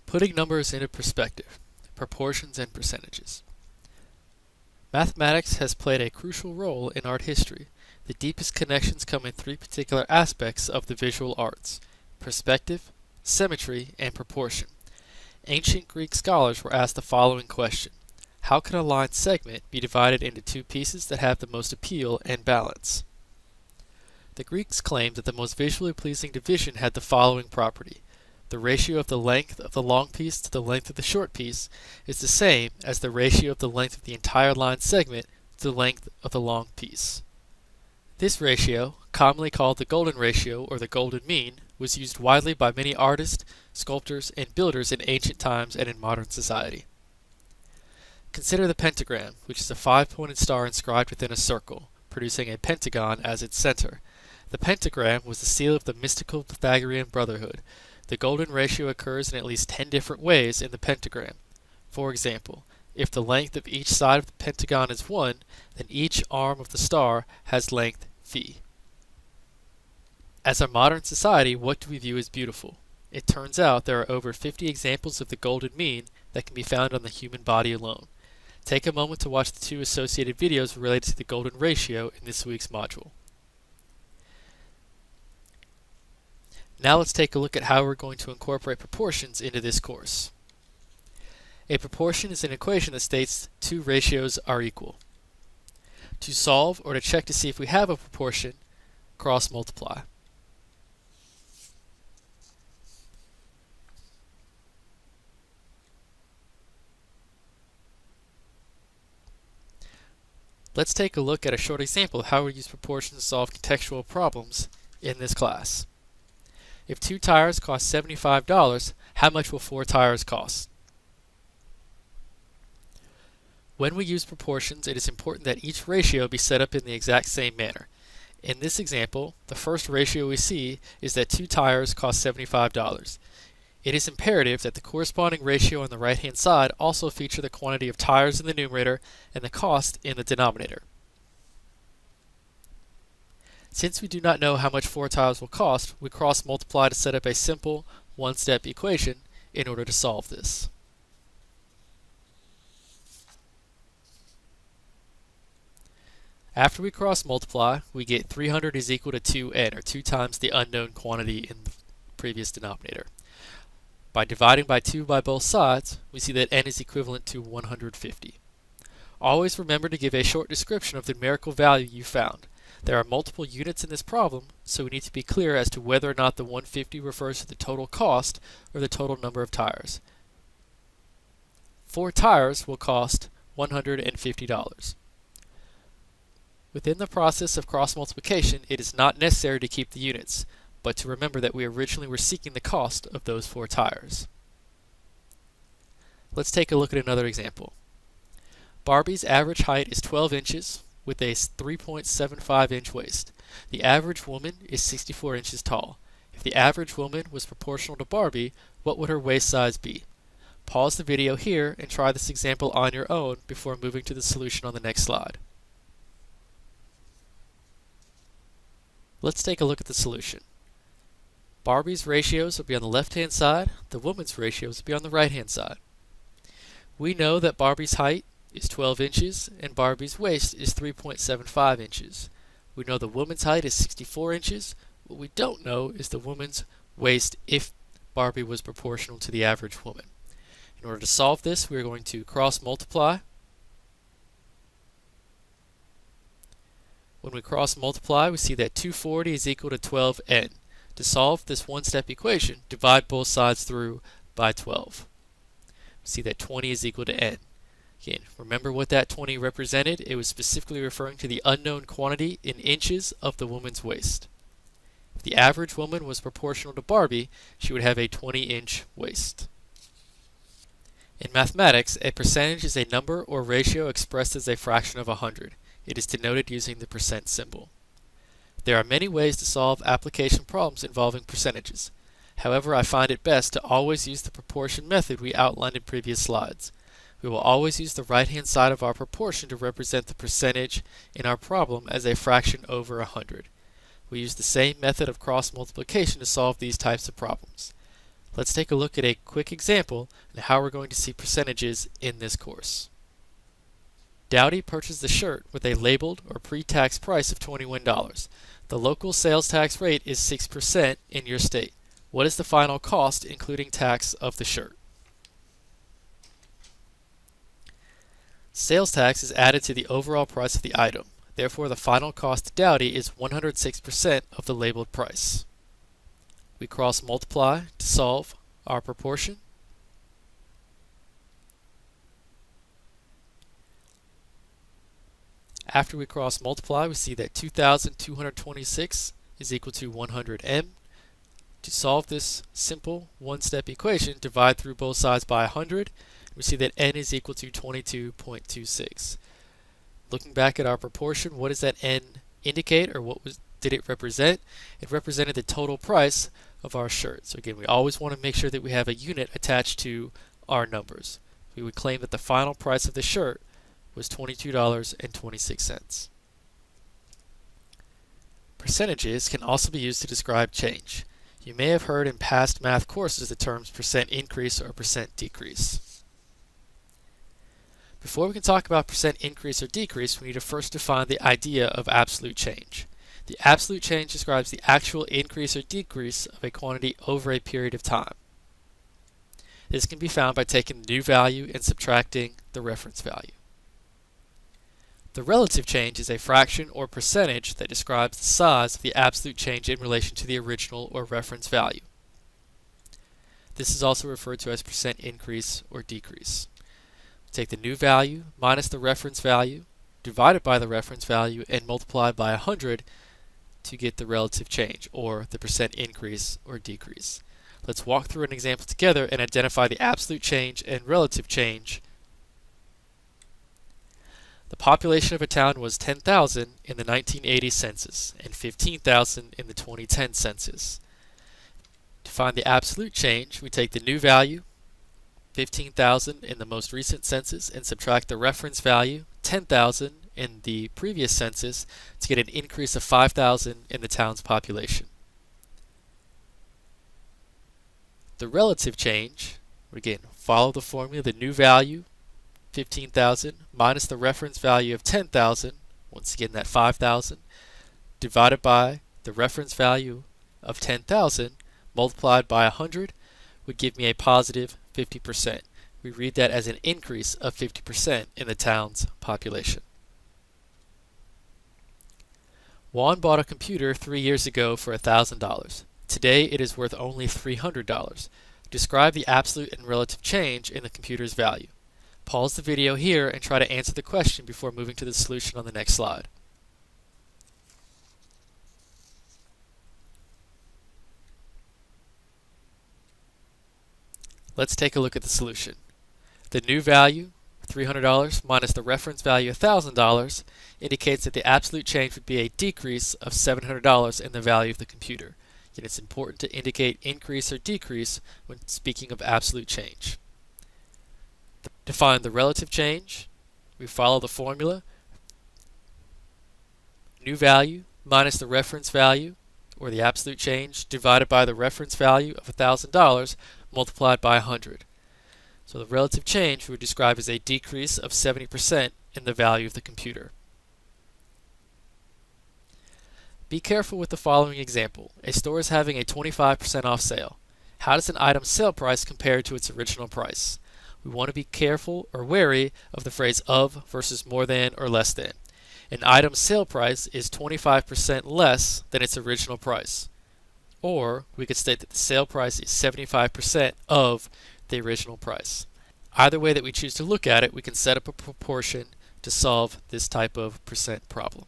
Putting numbers into perspective, proportions and percentages. Mathematics has played a crucial role in art history. The deepest connections come in three particular aspects of the visual arts: perspective, symmetry, and proportion. Ancient Greek scholars were asked the following question: how can a line segment be divided into two pieces that have the most appeal and balance? The Greeks claimed that the most visually pleasing division had the following property: the ratio of the length of the long piece to the length of the short piece is the same as the ratio of the length of the entire line segment to the length of the long piece. This ratio, commonly called the golden ratio or the golden mean, was used widely by many artists, sculptors, and builders in ancient times and in modern society. Consider the pentagram, which is a five-pointed star inscribed within a circle, producing a pentagon as its center. The pentagram was the seal of the mystical Pythagorean brotherhood. The golden ratio occurs in at least 10 different ways in the pentagram. For example, if the length of each side of the pentagon is 1, then each arm of the star has length phi. As a modern society, what do we view as beautiful? It turns out there are over 50 examples of the golden mean that can be found on the human body alone. Take a moment to watch the two associated videos related to the golden ratio in this week's module. Now let's take a look at how we're going to incorporate proportions into this course. A proportion is an equation that states two ratios are equal. To solve or to check to see if we have a proportion, cross multiply. Let's take a look at a short example of how we use proportions to solve contextual problems in this class. If 2 tires cost $75, how much will 4 tires cost? When we use proportions, it is important that each ratio be set up in the exact same manner. In this example, the first ratio we see is that 2 tires cost $75. It is imperative that the corresponding ratio on the right-hand side also feature the quantity of tires in the numerator and the cost in the denominator. Since we do not know how much 4 tires will cost, we cross multiply to set up a simple one-step equation in order to solve this. After we cross multiply, we get 300 is equal to 2n, or 2 times the unknown quantity in the previous denominator. By dividing by 2 by both sides, we see that n is equivalent to 150. Always remember to give a short description of the numerical value you found. There are multiple units in this problem, so we need to be clear as to whether or not the 150 refers to the total cost or the total number of tires. 4 tires will cost $150. Within the process of cross multiplication, it is not necessary to keep the units, but to remember that we originally were seeking the cost of those 4 tires. Let's take a look at another example. Barbie's average height is 12 inches with a 3.75 inch waist. The average woman is 64 inches tall. If the average woman was proportional to Barbie, what would her waist size be? Pause the video here and try this example on your own before moving to the solution on the next slide. Let's take a look at the solution. Barbie's ratios will be on the left-hand side, the woman's ratios will be on the right-hand side. We know that Barbie's height is 12 inches and Barbie's waist is 3.75 inches. We know the woman's height is 64 inches. What we don't know is the woman's waist if Barbie was proportional to the average woman. In order to solve this, we are going to cross multiply. When we cross multiply, we see that 240 is equal to 12n. To solve this one-step equation, divide both sides through by 12. We see that 20 is equal to n. Again, remember what that 20 represented? It was specifically referring to the unknown quantity in inches of the woman's waist. If the average woman was proportional to Barbie, she would have a 20-inch waist. In mathematics, a percentage is a number or ratio expressed as a fraction of 100. It is denoted using the percent symbol. There are many ways to solve application problems involving percentages. However, I find it best to always use the proportion method we outlined in previous slides. We will always use the right-hand side of our proportion to represent the percentage in our problem as a fraction over 100. We use the same method of cross multiplication to solve these types of problems. Let's take a look at a quick example on how we're going to see percentages in this course. Dowdy purchased the shirt with a labeled or pre-tax price of $21. The local sales tax rate is 6% in your state. What is the final cost including tax of the shirt? Sales tax is added to the overall price of the item. Therefore, the final cost to Dowdy is 106% of the labeled price. We cross multiply to solve our proportion. After we cross multiply, we see that 2,226 is equal to 100m. To solve this simple one-step equation, divide through both sides by 100. We see that n is equal to 22.26. Looking back at our proportion, what does that n indicate, or did it represent? It represented the total price of our shirt. So again, we always want to make sure that we have a unit attached to our numbers. We would claim that the final price of the shirt was $22.26. Percentages can also be used to describe change. You may have heard in past math courses the terms percent increase or percent decrease. Before we can talk about percent increase or decrease, we need to first define the idea of absolute change. The absolute change describes the actual increase or decrease of a quantity over a period of time. This can be found by taking the new value and subtracting the reference value. The relative change is a fraction or percentage that describes the size of the absolute change in relation to the original or reference value. This is also referred to as percent increase or decrease. Take the new value minus the reference value, divide it by the reference value, and multiply by 100 to get the relative change, or the percent increase or decrease. Let's walk through an example together and identify the absolute change and relative change. The population of a town was 10,000 in the 1980 census and 15,000 in the 2010 census. To find the absolute change, we take the new value, 15,000 in the most recent census, and subtract the reference value, 10,000 in the previous census, to get an increase of 5,000 in the town's population. The relative change, again, follow the formula, the new value, 15,000 minus the reference value of 10,000, once again that 5,000, divided by the reference value of 10,000 multiplied by 100 would give me a positive 50%. We read that as an increase of 50% in the town's population. Juan bought a computer 3 years ago for $1,000. Today it is worth only $300. Describe the absolute and relative change in the computer's value. Pause the video here and try to answer the question before moving to the solution on the next slide. Let's take a look at the solution. The new value, $300, minus the reference value, $1,000, indicates that the absolute change would be a decrease of $700 in the value of the computer. Yet it's important to indicate increase or decrease when speaking of absolute change. To find the relative change, we follow the formula, new value minus the reference value, or the absolute change, divided by the reference value of $1,000 multiplied by 100. So the relative change we would describe as a decrease of 70% in the value of the computer. Be careful with the following example. A store is having a 25% off sale. How does an item's sale price compare to its original price? We want to be careful or wary of the phrase of versus more than or less than. An item's sale price is 25% less than its original price. Or we could state that the sale price is 75% of the original price. Either way that we choose to look at it, we can set up a proportion to solve this type of percent problem.